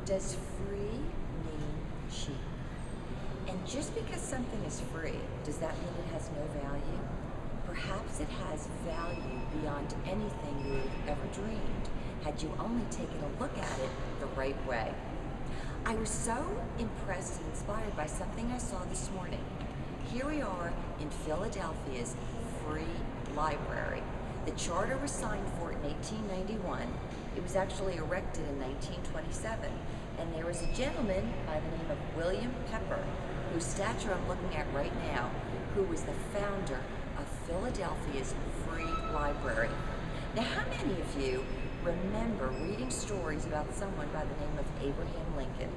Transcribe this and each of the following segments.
Does free mean cheap? And just because something is free, does that mean it has no value? Perhaps it has value beyond anything you've ever dreamed, had you only taken a look at it the right way. I was so impressed and inspired by something I saw this morning. Here we are in Philadelphia's free library. The charter was signed for in 1891. It was actually erected in 1927. And there was a gentleman by the name of William Pepper, whose statue I'm looking at right now, who was the founder of Philadelphia's free library. Now, how many of you remember reading stories about someone by the name of Abraham Lincoln?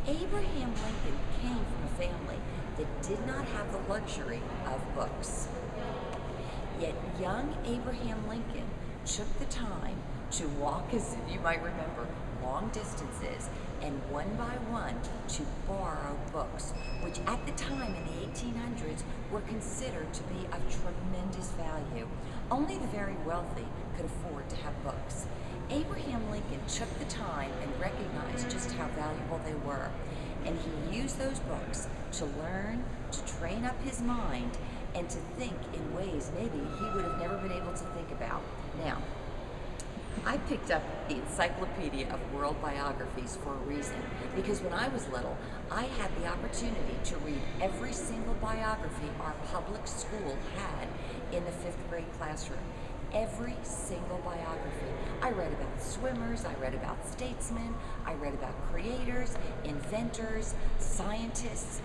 Abraham Lincoln came from a family that did not have the luxury of books. Yet young Abraham Lincoln took the time to walk, as you might remember, long distances and one by one to borrow books, which at the time in the 1800s were considered to be of tremendous value. Only the very wealthy could afford to have books. Abraham Lincoln took the time and recognized just how valuable they were, and he used those books to learn, to train up his mind, and to think in ways maybe he would have never been able to think about. Now, I picked up the Encyclopedia of World Biographies for a reason, because when I was little, I had the opportunity to read every single biography our public school had in the 5th grade classroom. Every single biography. I read about swimmers, I read about statesmen, I read about creators, inventors, scientists,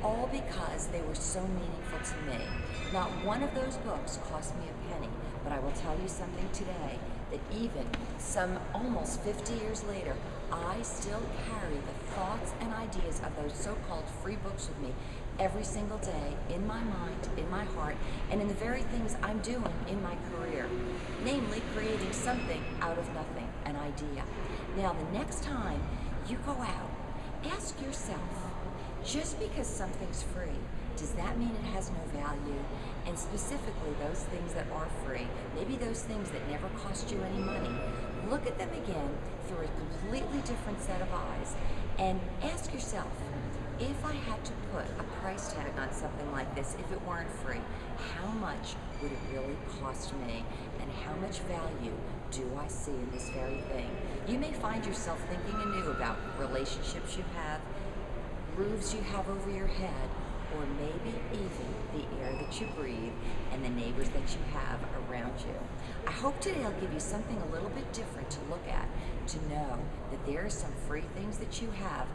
all because they were so meaningful to me. Not one of those books cost me a penny, but I will tell you something today, that even some almost 50 years later, I still carry the thoughts and ideas of those so-called free books with me every single day, in my mind, in my heart, and in the very things I'm doing in my career, namely creating something out of nothing, an idea. Now, the next time you go out, ask yourself, just because something's free, does that mean it has no value? And specifically those things that are free, maybe those things that never cost you any money, look at them again through a completely different set of eyes and ask yourself, if I had to put a price tag on something like this, if it weren't free, how much would it really cost me? And how much value do I see in this very thing? You may find yourself thinking anew about relationships you have, roofs you have over your head, or maybe even the air that you breathe and the neighbors that you have around you. I hope today I'll give you something a little bit different to look at, to know that there are some free things that you have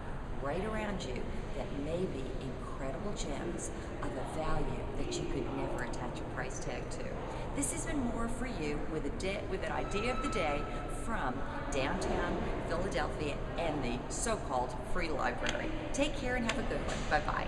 right around you that may be incredible gems of a value that you could never attach a price tag to. This has been Maura4u with an idea of the day from downtown Philadelphia and the so-called free library. Take care and have a good one. Bye-bye.